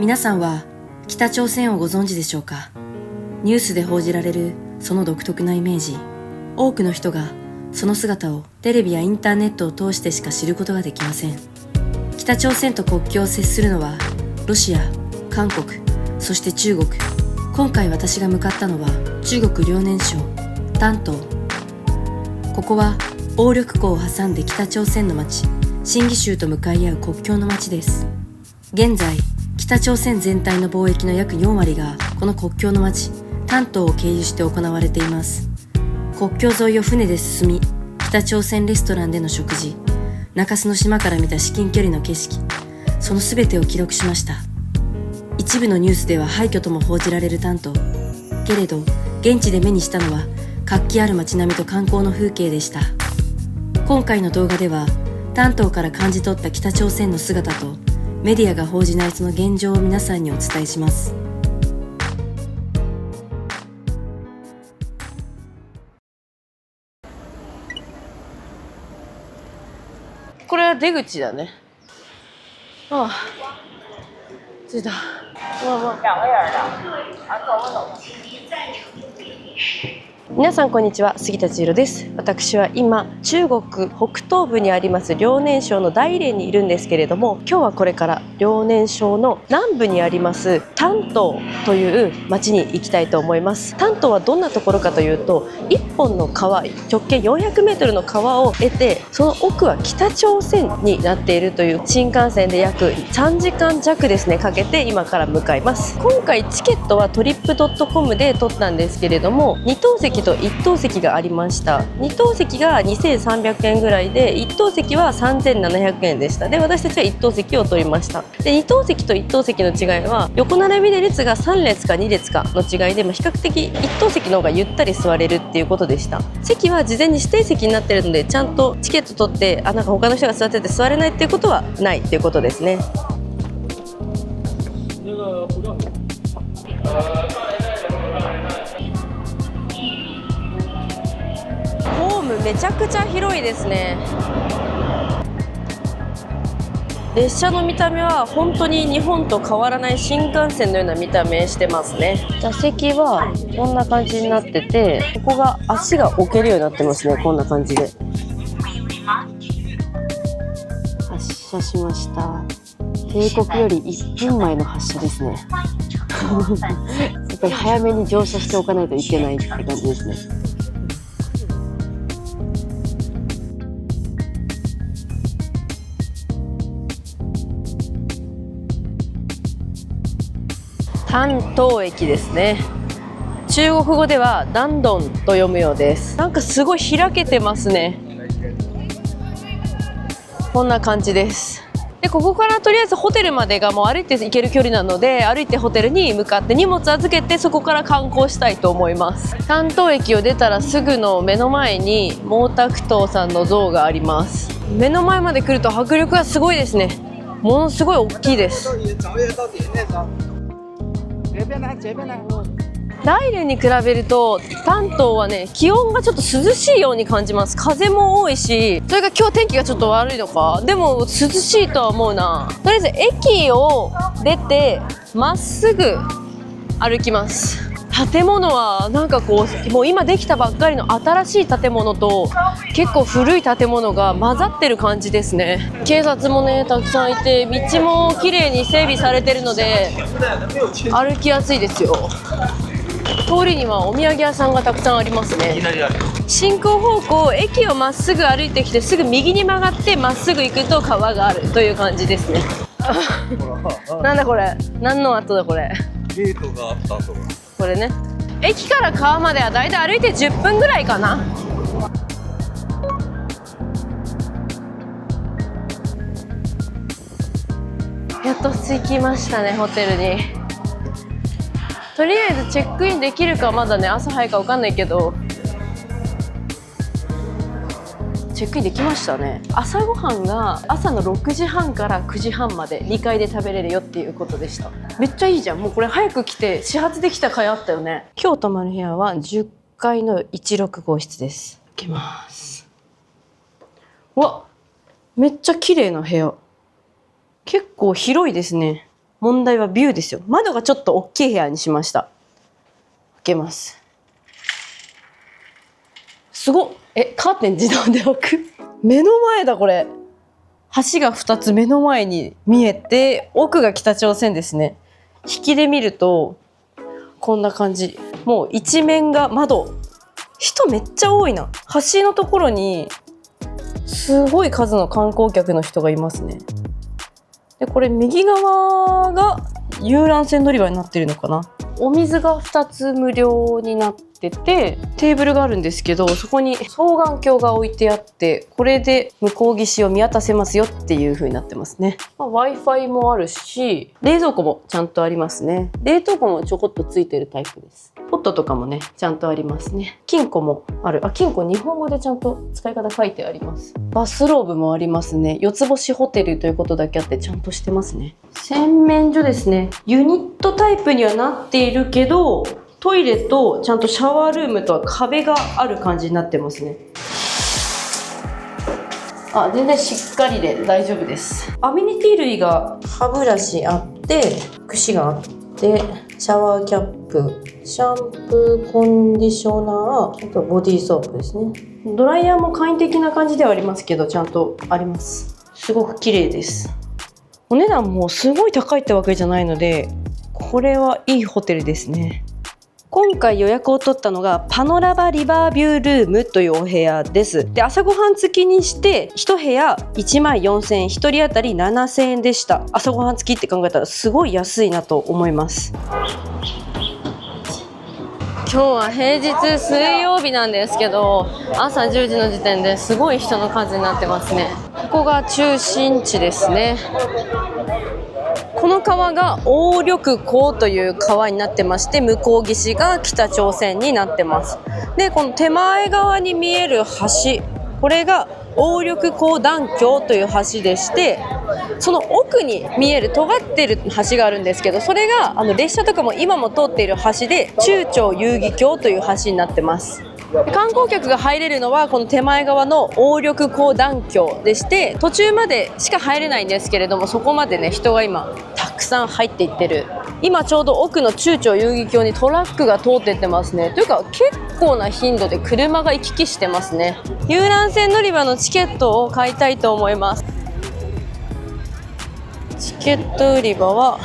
皆さんは北朝鮮をご存知でしょうか。ニュースで報じられるその独特なイメージ、多くの人がその姿をテレビやインターネットを通してしか知ることができません。北朝鮮と国境を接するのはロシア、韓国、そして中国。今回私が向かったのは中国遼寧省丹東。ここは鴨緑江を挟んで北朝鮮の町新義州と向かい合う国境の町です。現在北朝鮮全体の貿易の約4割がこの国境の町丹東を経由して行われています。国境沿いを船で進み、北朝鮮レストランでの食事、中洲の島から見た至近距離の景色、その全てを記録しました。一部のニュースでは廃墟とも報じられる丹東。けれど現地で目にしたのは活気ある街並みと観光の風景でした。今回の動画では丹東から感じ取った北朝鮮の姿とメディアが報じないその現状を皆さんにお伝えします。これは出口だね。ああ、着いた。皆さんこんにちは、杉田千尋です。私は今中国北東部にあります遼寧省の大連にいるんですけれども、今日はこれから遼寧省の南部にあります丹東という町に行きたいと思います。丹東はどんなところかというと、一本の川、直径400メートルの川を得て、その奥は北朝鮮になっているという、新幹線で約3時間弱ですねかけて今から向かいます。今回チケットはトリップドットコムで取ったんですけれども、2等席と1等席がありました。2等席が2300円ぐらいで、1等席は3700円でした。で、私たちは1等席を取りました。で、2等席と1等席の違いは、横並びで列が3列か2列かの違いで、比較的1等席の方がゆったり座れるっていうことでした。席は事前に指定席になってるので、ちゃんとチケット取って、なんか他の人が座ってて座れないっていうことはないっていうことですね。ホームめちゃくちゃ広いですね。列車の見た目は本当に日本と変わらない新幹線のような見た目してますね。座席はこんな感じになってて、ここが足が置けるようになってますね。こんな感じで発車しました。定刻より1分前の発車ですねやっぱり早めに乗車しておかないといけないって感じですね。丹東駅ですね。中国語ではダンドンと読むようです。なんかすごい開けてますね。こんな感じです。で、ここからとりあえずホテルまでがもう歩いて行ける距離なので、歩いてホテルに向かって荷物預けて、そこから観光したいと思います。丹東駅を出たらすぐの目の前に毛沢東さんの像があります。目の前まで来ると迫力がすごいですね。ものすごい大きいです。大連に比べると丹東はね、気温がちょっと涼しいように感じます。風も多いし、それが今日天気がちょっと悪いのか、でも涼しいとは思うな。とりあえず駅を出てまっすぐ歩きます。建物はなんかこう、もう今できたばっかりの新しい建物と結構古い建物が混ざってる感じですね。警察もねたくさんいて、道も綺麗に整備されてるので歩きやすいですよ。通りにはお土産屋さんがたくさんありますね。進行方向、駅をまっすぐ歩いてきてすぐ右に曲がってまっすぐ行くと川があるという感じですねなんだこれ、何の後だこれ。ゲートがあった後、これね。駅から川まではだいたい歩いて10分ぐらいかな。やっと着きましたね、ホテルに。とりあえずチェックインできるかまだね、朝早いか分かんないけどチェックインできましたね。朝ごはんが朝の6時半から9時半まで2階で食べれるよっていうことでした。めっちゃいいじゃん。もうこれ早く来て始発できた甲斐あったよね。今日泊まる部屋は10階の16号室です。開けます。うわ、めっちゃ綺麗な部屋。結構広いですね。問題はビューですよ。窓がちょっと大きい部屋にしました。開けます。すごっ。カーテン自動で開く。目の前だこれ。橋が2つ目の前に見えて、奥が北朝鮮ですね。引きで見るとこんな感じ。もう一面が窓。人めっちゃ多いな。橋のところにすごい数の観光客の人がいますね。でこれ右側が遊覧船乗り場になってるのかな。お水が2つ無料になってて、テーブルがあるんですけど、そこに双眼鏡が置いてあって、これで向こう岸を見渡せますよっていう風になってますね。Wi-Fi もあるし、冷蔵庫もちゃんとありますね。冷凍庫もちょこっとついてるタイプです。ポットとかもねちゃんとありますね。金庫もある。金庫日本語でちゃんと使い方書いてあります。バスローブもありますね。4つ星ホテルということだけあってちゃんとしてますね。洗面所ですね。ユニットタイプにはなっているけど、トイレとちゃんとシャワールームとは壁がある感じになってますね。全然しっかりで大丈夫です。アメニティ類が歯ブラシあって、櫛があって、シャワーキャップ、シャンプー、コンディショナー、あとボディーソープですね。ドライヤーも簡易的な感じではありますけど、ちゃんとあります。すごく綺麗です。お値段もすごい高いってわけじゃないので、これはいいホテルですね。今回予約を取ったのがパノラマリバービュールームというお部屋です。で、朝ごはん付きにして1部屋14,000円、1人当たり7,000円でした。朝ごはん付きって考えたらすごい安いなと思います。今日は平日水曜日なんですけど、朝10時の時点ですごい人の数になってますね。ここが中心地ですね。この川が鴨緑江という川になってまして、向こう岸が北朝鮮になってます。で、この手前側に見える橋、これが鴨緑江断橋という橋でして、その奥に見える尖ってる橋があるんですけど、それが列車とかも今も通っている橋で、中朝遊戯橋という橋になってます。観光客が入れるのはこの手前側の鴨緑江断橋でして、途中までしか入れないんですけれども、そこまでね人が今たくさん入っていってる。今ちょうど奥の中朝遊戯橋にトラックが通ってってますね。というか結構な頻度で車が行き来してますね。遊覧船乗り場のチケットを買いたいと思います。チケット売り場は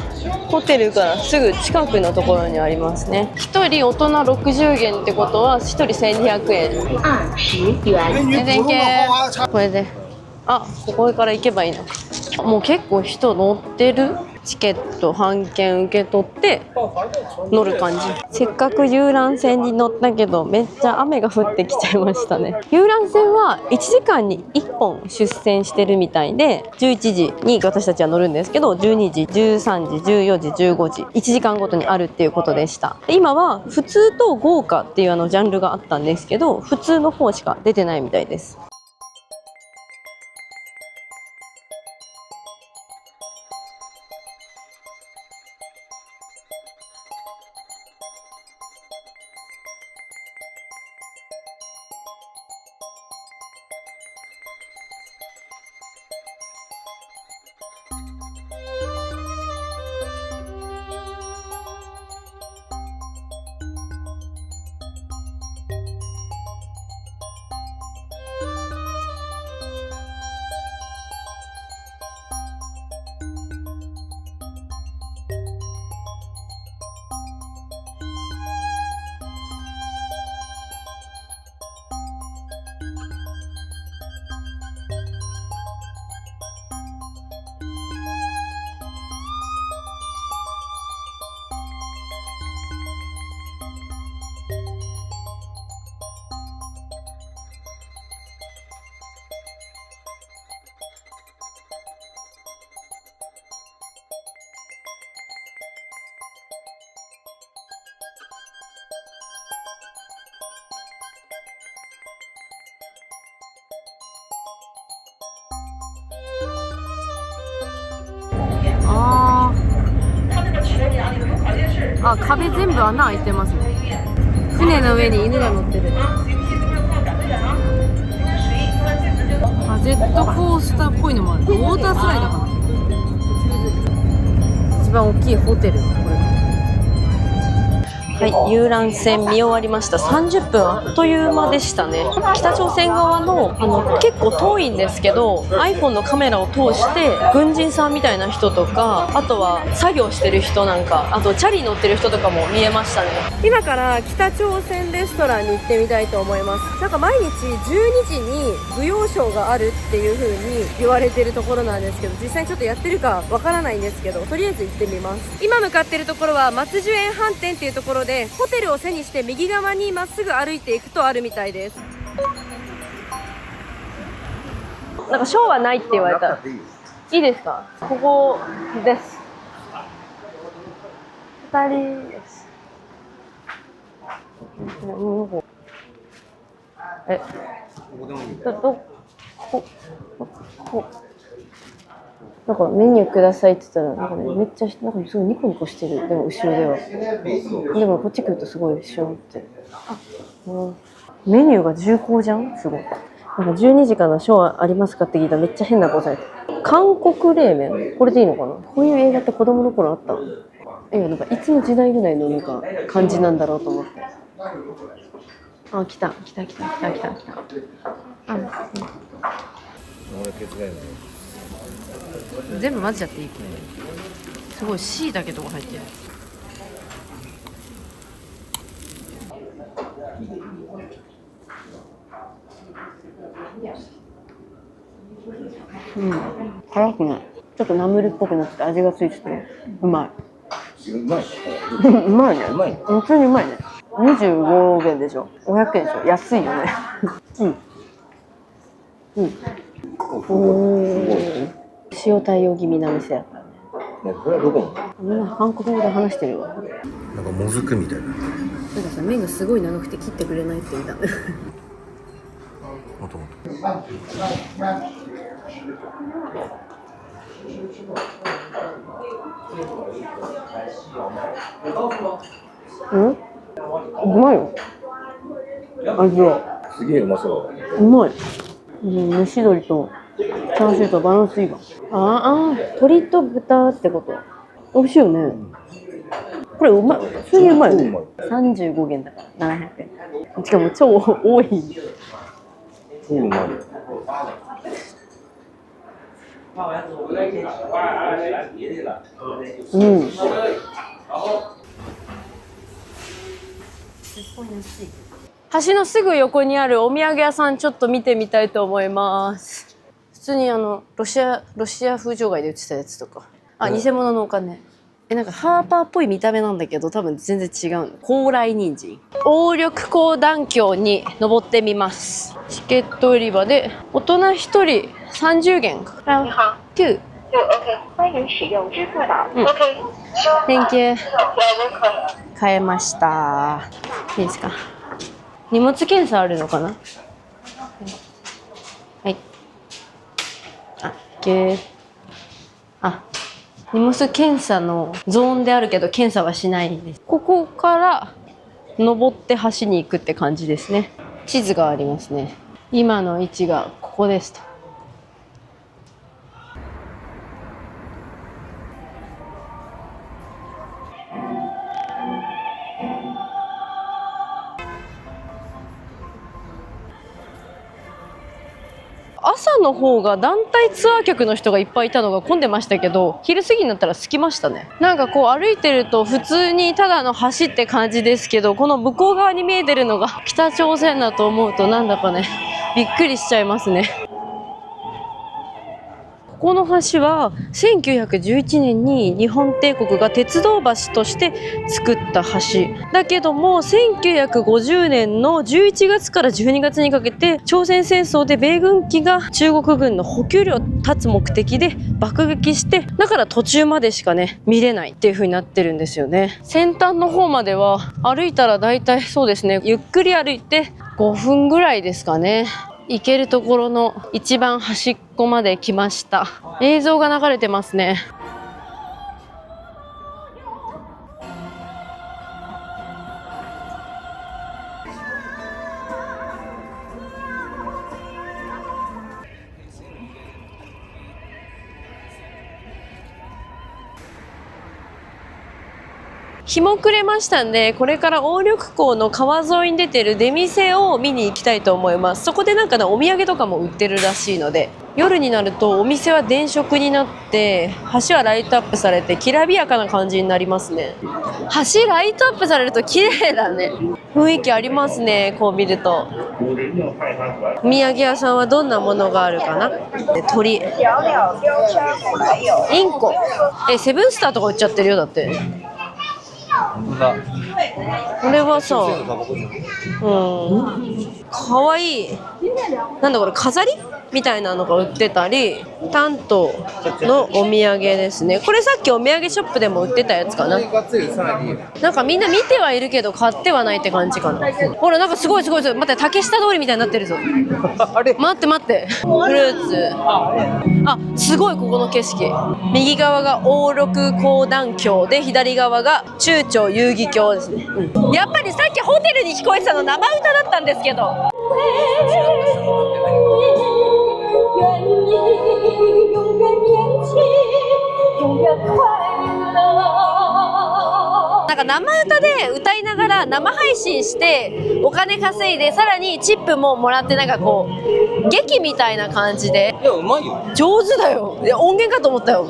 ホテルからすぐ近くのところにありますね。1人大人60元ってことは1人1200円。全然行け。これでここから行けばいいの。もう結構人乗ってる。チケット半券受け取って乗る感じ。せっかく遊覧船に乗ったけどめっちゃ雨が降ってきちゃいましたね。遊覧船は1時間に1本出船してるみたいで、11時に私たちは乗るんですけど、12時、13時、14時、15時、1時間ごとにあるっていうことでした。で、今は普通と豪華っていうジャンルがあったんですけど、普通の方しか出てないみたいです。壁全部穴開いてますね。船の上に犬が乗ってる。ジェットコースターっぽいのもある。ウォータースライダーかな。一番大きいホテルこれ。はい、遊覧船見終わりました。30分あっという間でしたね。北朝鮮側の結構遠いんですけど iPhone のカメラを通して軍人さんみたいな人とか、あとは作業してる人なんか、あとチャリ乗ってる人とかも見えましたね。今から北朝鮮レストランに行ってみたいと思います。なんか毎日12時に舞踊ショーがあるっていう風に言われてるところなんですけど、実際にちょっとやってるかわからないんですけど、とりあえず行ってみます。今向かってるところは松寿園飯店っていうところで、ホテルを背にして右側にまっすぐ歩いていくとあるみたいです。なんかショーはないって言われた。いいですか？ここです。2人です。なんかメニューくださいって言ったら、なんかね、めっちゃなんかすごいニコニコしてる。でも後ろでは。でもこっち来るとすごいシュンって。メニューが重厚じゃん。すごい。なんか12時からショーありますかって聞いたらめっちゃ変なことされて。韓国冷麺これでいいのかな。こういう映画って子供の頃あった。なんかいつの時代ぐらいのなんか感じなんだろうと思って。あ、来た。全部混ぜちゃっていい。すごい椎茸とか入ってる。辛くない。ちょっとナムルっぽくなって味がついててうまい。うまいね。本当にうまいね。25元でしょ。500円でしょ。安いよね。塩対応気味な店やったね。これはどこの？みんな韓国語で話してるわ。なんかもずくみたいな。なんかさ、麺がすごい長くて切ってくれないって言った。もともと。うまいよ。味は。すげえうまそう。うまい。蒸し鶏とチャーシューとバランスいいわ。鶏と豚ってこと。美味しいよね。これうまい。普通にうまいよね。35元だから700円。しかも超多い。超うまい。橋のすぐ横にあるお土産屋さんちょっと見てみたいと思います。普通にロシア風場外で売ってたやつとか。偽物のお金。なんかハーパーっぽい見た目なんだけど多分全然違うの。高麗人参。鴨緑江段橋に登ってみます。チケット売り場で大人1人30元。2。欢迎使用支付宝。Thank you。買えました。いいですか。荷物検査あるのかな。はい。荷物検査のゾーンであるけど検査はしないです。ここから登って橋に行くって感じですね。地図がありますね。今の位置がここですと。朝の方が団体ツアー客の人がいっぱいいたのが混んでましたけど、昼過ぎになったら空きましたね。なんかこう歩いてると普通にただの橋って感じですけど、この向こう側に見えてるのが北朝鮮だと思うとなんだかね、びっくりしちゃいますね。ここの橋は1911年に日本帝国が鉄道橋として作った橋だけども、1950年の11月から12月にかけて朝鮮戦争で米軍機が中国軍の補給路を断つ目的で爆撃して、だから途中までしかね見れないっていう風になってるんですよね。先端の方までは歩いたらだいたいそうですね、ゆっくり歩いて5分ぐらいですかね。行けるところの一番端っこまで来ました。映像が流れてますね。日も暮れましたんで、これから鴨緑江の川沿いに出てる出店を見に行きたいと思います。そこでなんかね、お土産とかも売ってるらしいので、夜になるとお店は電飾になって橋はライトアップされてきらびやかな感じになりますね。橋ライトアップされると綺麗だね。雰囲気ありますね、こう見ると。お土産屋さんはどんなものがあるかな。鳥、インコ、セブンスターとか売っちゃってるよ。だってこれはさ、かわいい。なんだこれ、飾りみたいなのが売ってたり、丹東のお土産ですね。これさっきお土産ショップでも売ってたやつかな。なんかみんな見てはいるけど買ってはないって感じかな。ほら、なんかすごいすごい。待って、竹下通りみたいになってるぞ。あれ待って待って、フルーツ、あ、すごい。ここの景色、右側が鴨緑江南橋で左側が中朝遊戯橋ですね、やっぱりさっきホテルに聞こえてたの生歌だったんですけど。なんか生歌で歌いながら生配信してお金稼いで、さらにチップももらって、なんかこう劇みたいな感じで。いや、うまいよ。上手だよ。いや、音源かと思ったよ。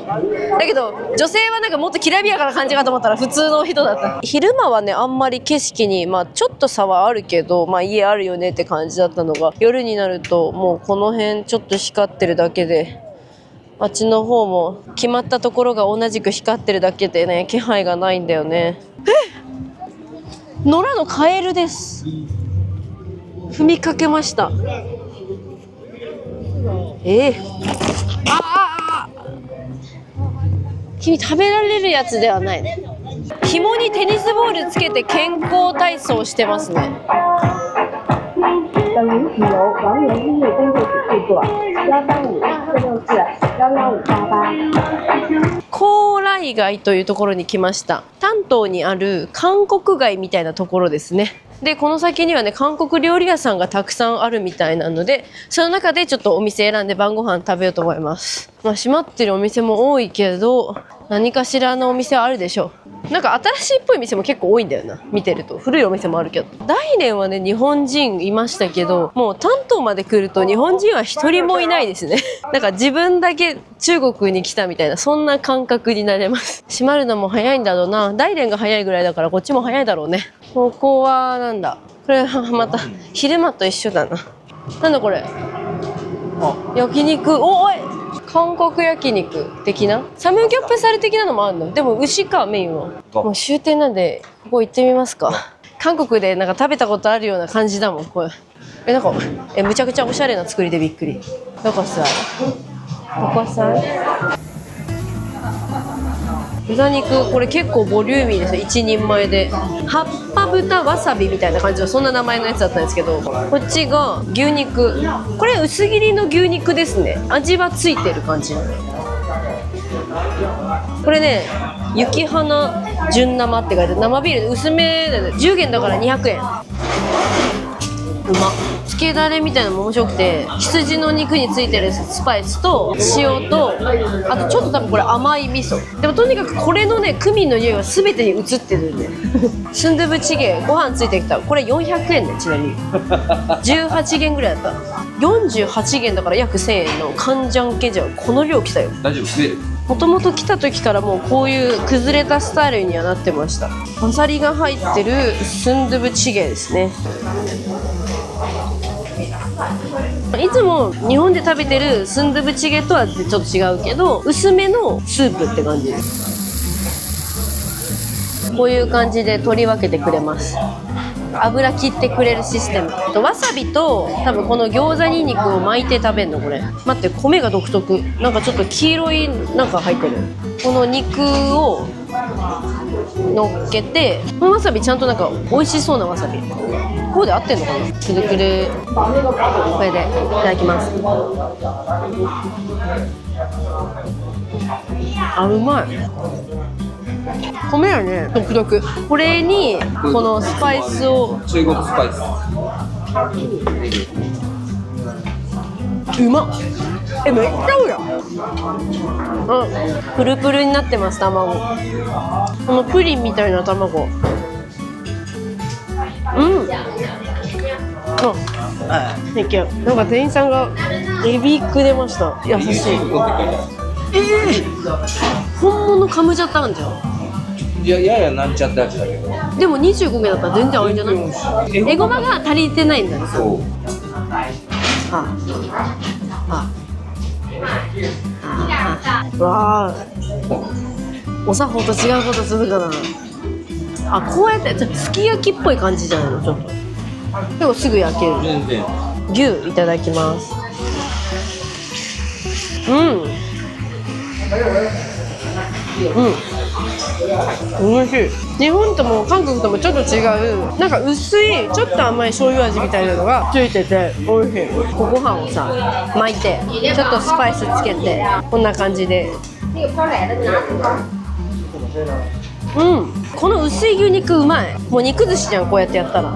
だけど女性はなんかもっときらびやかな感じかと思ったら普通の人だった。昼間はね、あんまり景色にちょっと差はあるけど、家あるよねって感じだったのが、夜になるともうこの辺ちょっと光ってるだけで、あっちの方も決まったところが同じく光ってるだけでね、気配がないんだよね。野良のカエルです。踏みかけました。君食べられるやつではない。紐にテニスボールつけて健康体操してますね。等于请由王源音乐工作室制作，135-464-11588。高麗街というところに来ました。丹東にある韓国街みたいなところですね。で、この先にはね、韓国料理屋さんがたくさんあるみたいなので、その中でちょっとお店選んで晩ご飯食べようと思います。閉まってるお店も多いけど、何かしらのお店はあるでしょう。なんか新しいっぽい店も結構多いんだよな、見てると。古いお店もあるけど。大連はね、日本人いましたけど、もう丹東まで来ると日本人は一人もいないですね。なんか自分だけ中国に来たみたいな、そんな感覚になれます。閉まるのも早いんだろうな。大連が早いぐらいだからこっちも早いだろうね。ここはなんだ、これはまた昼間と一緒だな。なんだこれ、焼肉。おい、韓国焼肉的な、サムギョプサル的なのもあるの。でも牛か、メインは。もう終点なんでここ行ってみますか。韓国でなんか食べたことあるような感じだもんこれ。なんかむちゃくちゃおしゃれな作りでびっくり。どこさ豚肉、これ結構ボリューミーですよ。1人前で葉っぱ豚わさびみたいな感じの、そんな名前のやつだったんですけど、こっちが牛肉。これ薄切りの牛肉ですね。味はついてる感じ。これね、雪花純生って書いてある。生ビールで薄めで、ね、10元だから200円。うまっ。つけだれみたいなのも面白くて、羊の肉についてるスパイスと塩と、あとちょっと多分これ甘い味噌。でもとにかくこれのね、クミンの匂いは全てに移ってるんで。スンドゥブチゲご飯ついてきた。これ400円ね、ちなみに18元ぐらいだった。48元だから約1000円のカンジャンケジャン。この量来たよ。大丈夫食える。もともと来た時からもうこういう崩れたスタイルにはなってました。アサリが入ってるスンドゥブチゲですね。いつも日本で食べてるスンドゥブチゲとはちょっと違うけど、薄めのスープって感じです。こういう感じで取り分けてくれます。油切ってくれるシステム。わさびと多分この餃子にんにくを巻いて食べるのこれ。待って、米が独特。なんかちょっと黄色いなんか入ってる。この肉を乗っけて、このわさびちゃんとなんか美味しそうなわさび。こうで合ってんのかな。くるくる。これでいただきます。あ、うまい。米はね、独特。これにこのスパイスを、中国スパイス。うまっ。めっちゃ合うやん。プルプルになってます、卵。このプリンみたいな卵。なんか店員さんがエビくれました。優しい。本物カムジャタンじゃん。いや、ややなんちゃったやつだけど。でも25円だったら全然あれじゃない。エゴマが足りてないんだね。そう。わあ。お作法と違うことするかな。こうやってすき焼きっぽい感じじゃないの、ちょっと。でもすぐ焼ける。全然。牛いただきます。美味しい。日本とも韓国ともちょっと違う、なんか薄いちょっと甘い醤油味みたいなのがついてて美味しい。ご飯をさ巻いてちょっとスパイスつけてこんな感じで。この薄い牛肉うまい。もう肉寿司じゃん、こうやってやったら。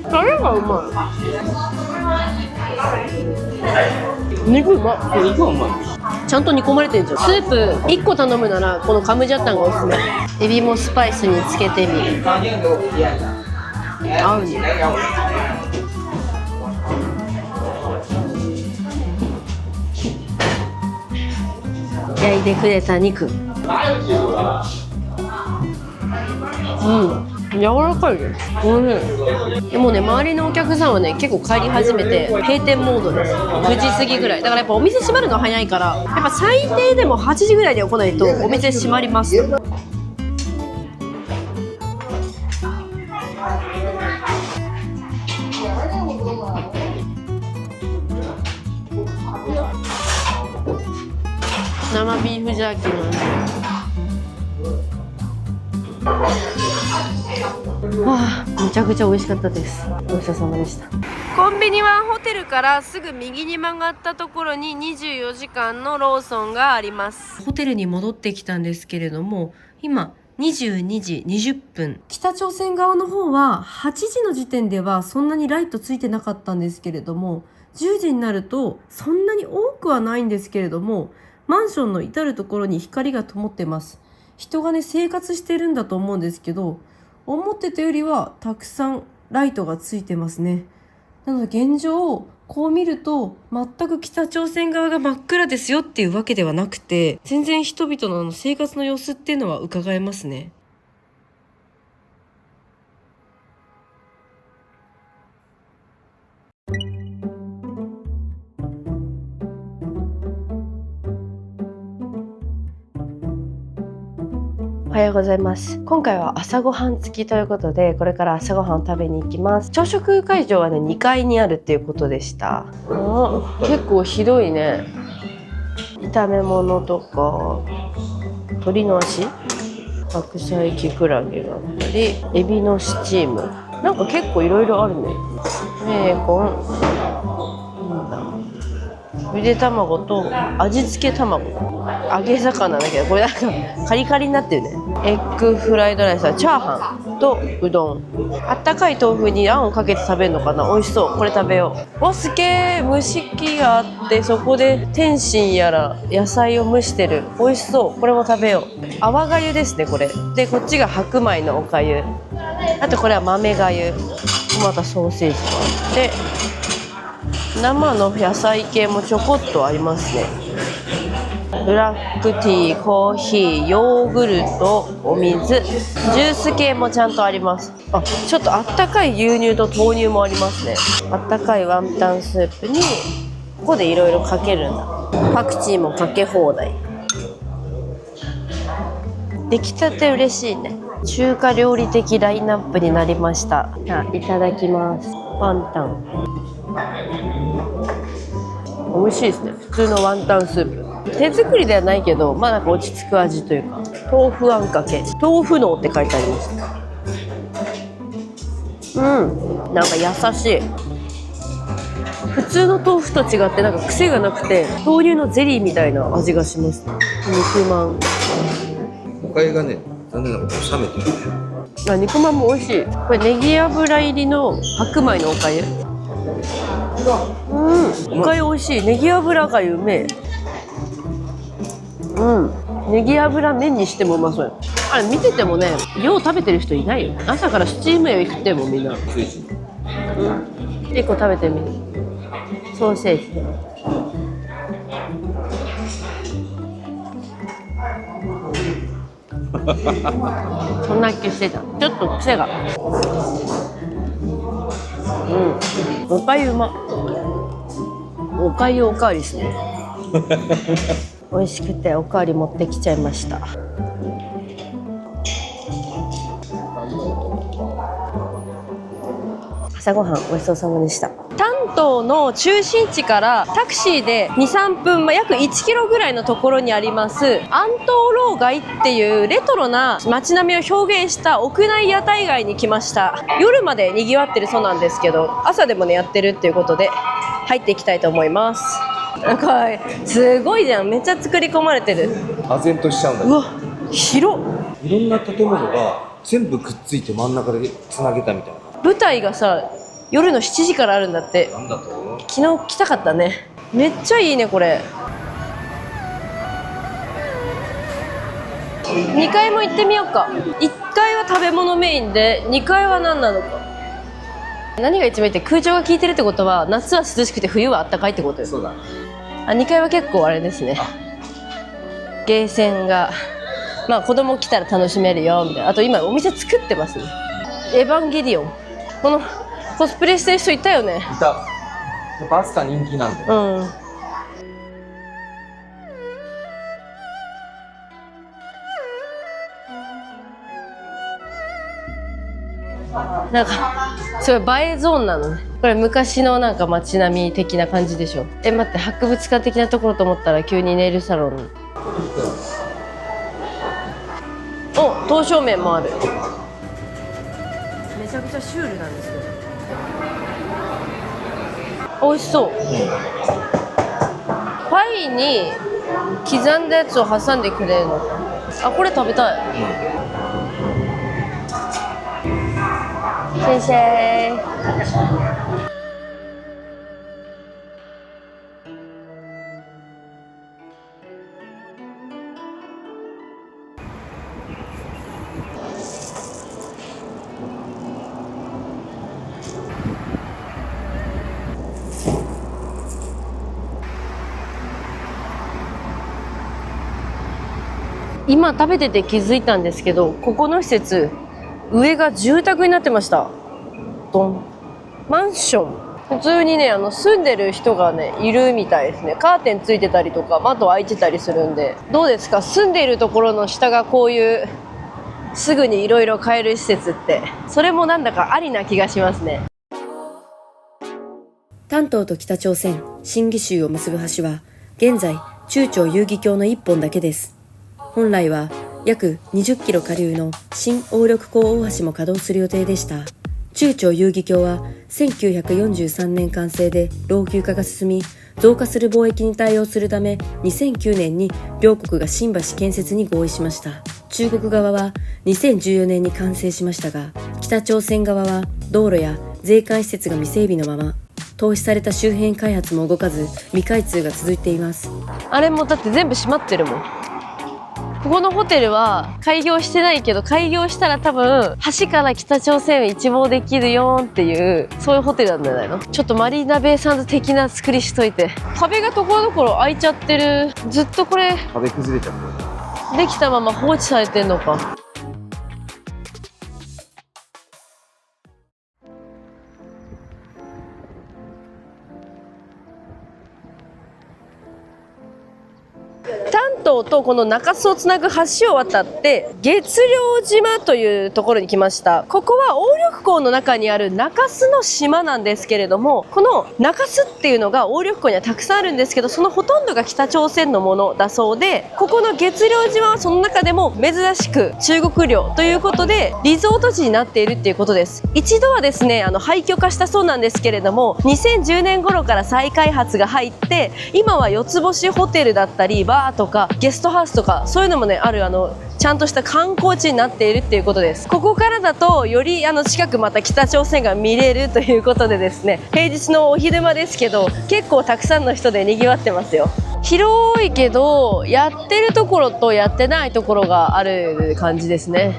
タレがうまい。肉うまい。肉はうまい。ちゃんと煮込まれてるじゃん。スープ1個頼むならこのカムジャタンがおすすめ。エビもスパイスにつけてみる。合うね。焼いてくれた肉。柔らかいです。でもね、周りのお客さんはね結構帰り始めて閉店モードです。9時過ぎぐらいだから、やっぱお店閉まるの早いから、やっぱ最低でも8時ぐらいには来ないとお店閉まります。生ビーフジャーキーのめちゃくちゃ美味しかったです。ごちそうさまでした。コンビニはホテルからすぐ右に曲がったところに24時間のローソンがあります。ホテルに戻ってきたんですけれども、今22時20分。北朝鮮側の方は8時の時点ではそんなにライトついてなかったんですけれども、10時になるとそんなに多くはないんですけれども、マンションの至るところに光が灯ってます。人がね生活してるんだと思うんですけど、思ってたよりはたくさんライトがついてますね。なので現状こう見ると全く北朝鮮側が真っ暗ですよっていうわけではなくて、全然人々の生活の様子っていうのは伺えますね。おはようございます。今回は朝ごはん付きということで、これから朝ごはんを食べに行きます。朝食会場はね2階にあるっていうことでした。結構ひどいね。炒め物とか鶏の足、白菜きくらげがあったり、エビのスチーム、なんか結構いろいろあるね。ベーコン、ゆで卵と味付け卵、揚げ魚だけどこれなんかカリカリになってるね。エッグフライドライスはチャーハンとうどん。あったかい豆腐にあんをかけて食べるのかな。美味しそう。これ食べよう。おすげー、蒸し器があって、そこで天津やら野菜を蒸してる。美味しそう。これも食べよう。泡がゆですね、これで。こっちが白米のおかゆ、あとこれは豆がゆ、またソーセージがあって、生の野菜系もちょこっとありますね。ブラックティー、コーヒー、ヨーグルト、お水、ジュース系もちゃんとあります。ちょっとあったかい牛乳と豆乳もありますね。あったかいワンタンスープにここでいろいろかけるんだ。パクチーもかけ放題。出来たて嬉しいね。中華料理的ラインナップになりました。じゃあいただきます。ワンタン美味しいですね。普通のワンタンスープ。手作りではないけど、なんか落ち着く味というか。豆腐あんかけ、豆腐のって書いてありました。なんか優しい。普通の豆腐と違ってなんか癖がなくて、豆乳のゼリーみたいな味がします。肉まん。おかゆがね、残念なこと冷めてるね。肉まんも美味しい。これネギ油入りの白米のおかゆ。おかゆ美味しい。ネギ油がうめえ。ネギ油麺にしてもうまそうや。あれ見ててもね、量食べてる人いないよ。朝からスチームよ行ってもみんな。1個食べてみる。ソーセージ。そんな気してた。ちょっと癖が。おかゆうま。おかゆおかわりですね。美味しくておかわり持ってきちゃいました。朝ごはんごちそうさまでした。丹東の中心地からタクシーで 2,3 分、約1キロぐらいのところにあります安東楼街っていうレトロな街並みを表現した屋内屋台街に来ました。夜まで賑わってるそうなんですけど、朝でもねやってるっていうことで入っていきたいと思います。なんかすごいじゃん。めっちゃ作り込まれてる。唖然としちゃうんだうわ、広っ。いろんな建物が全部くっついて真ん中でつなげたみたいな。舞台がさ、夜の7時からあるんだって。なんだと思う？昨日来たかったね。めっちゃいいねこれ。2階も行ってみようか。1階は食べ物メインで、2階は何なのか。何が一番いいって、空調が効いてるってことは夏は涼しくて冬は暖かいってことよ。そうだ。あ、2階は結構あれですね。ゲーセンがまあ子供来たら楽しめるよみたいな。あと今お店作ってますね。エヴァンゲリオン。このコスプレしてる人いたよね。いた。やっぱアスカ人気なんで。なんかすごい映えゾーンなのね。これ昔のなんか街並み的な感じでしょ。待って、博物館的なところと思ったら急にネイルサロン。お、刀削麺もある。めちゃくちゃシュールなんですけど美味しそう。パイに刻んだやつを挟んでくれるの。あ、これ食べたい。谢谢。今食べてて気づいたんですけど、ここの施設上が住宅になってました。ドン。マンション。普通にね、住んでる人がねいるみたいですね。カーテンついてたりとか窓開いてたりするんで。どうですか、住んでいるところの下がこういうすぐにいろいろ買える施設って、それもなんだかありな気がしますね。丹東と北朝鮮、新義州を結ぶ橋は現在中朝遊戯橋の1本だけです。本来は約20キロ下流の新鴨緑江大橋も稼働する予定でした。中朝遊戯橋は1943年完成で老朽化が進み、増加する貿易に対応するため2009年に両国が新橋建設に合意しました。中国側は2014年に完成しましたが、北朝鮮側は道路や税関施設が未整備のまま、投資された周辺開発も動かず未開通が続いています。あれもだって全部閉まってるもん。ここのホテルは開業してないけど、開業したら多分橋から北朝鮮を一望できるよっていう、そういうホテルなんじゃないの。ちょっとマリーナベイサンズ的な作りしといて。壁がところどころ開いちゃってる。ずっとこれ壁崩れちゃった。できたまま放置されてんのか。丹東とこの中洲をつなぐ橋を渡って月稜島というところに来ました。ここは鴨緑江の中にある中洲の島なんですけれども、この中洲っていうのが鴨緑江にはたくさんあるんですけど、そのほとんどが北朝鮮のものだそうで、ここの月稜島はその中でも珍しく中国領ということでリゾート地になっているっていうことです。一度はですね廃墟化したそうなんですけれども、2010年頃から再開発が入って、今は4つ星ホテルだったりバーとかゲスストハウスとかそういうのもねあるちゃんとした観光地になっているっていうことです。ここからだとより近くまた北朝鮮が見れるということでですね、平日のお昼間ですけど結構たくさんの人で賑わってますよ。広いけどやってるところとやってないところがある感じですね。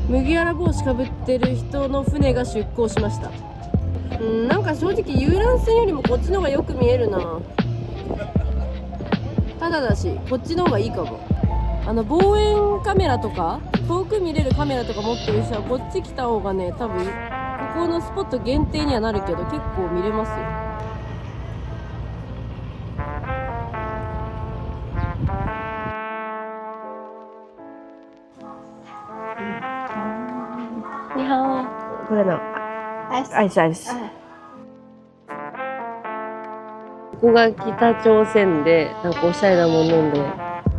麦わら帽子かぶってる人の船が出港しました。なんか正直遊覧船よりもこっちの方がよく見えるな。ただだしこっちの方がいいかも。望遠カメラとか遠く見れるカメラとか持ってる人はこっち来た方がね、多分ここのスポット限定にはなるけど結構見れますよ。你好。これのアイスアイス。ここが北朝鮮でなんかおしゃれなもの飲んで、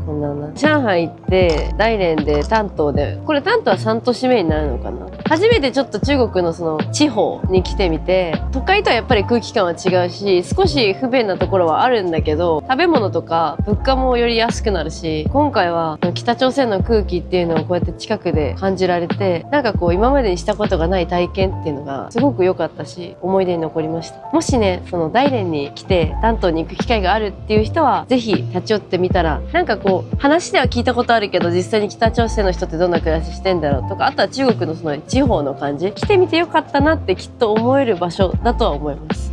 こんなな。上海行って大連で丹東で、これ丹東は3都市目になるのかな。初めてちょっと中国のその地方に来てみて、都会とはやっぱり空気感は違うし少し不便なところはあるんだけど、食べ物とか物価もより安くなるし、今回は北朝鮮の空気っていうのをこうやって近くで感じられて、なんかこう今までにしたことがない体験っていうのがすごく良かったし思い出に残りました。もしねその大連に来て丹東に行く機会があるっていう人はぜひ立ち寄ってみたら、なんかこう話では聞いたことあるけど実際に北朝鮮の人ってどんな暮らししてんだろうとか、あとは中国のその地方の感じ、来てみてよかったなってきっと思える場所だとは思います。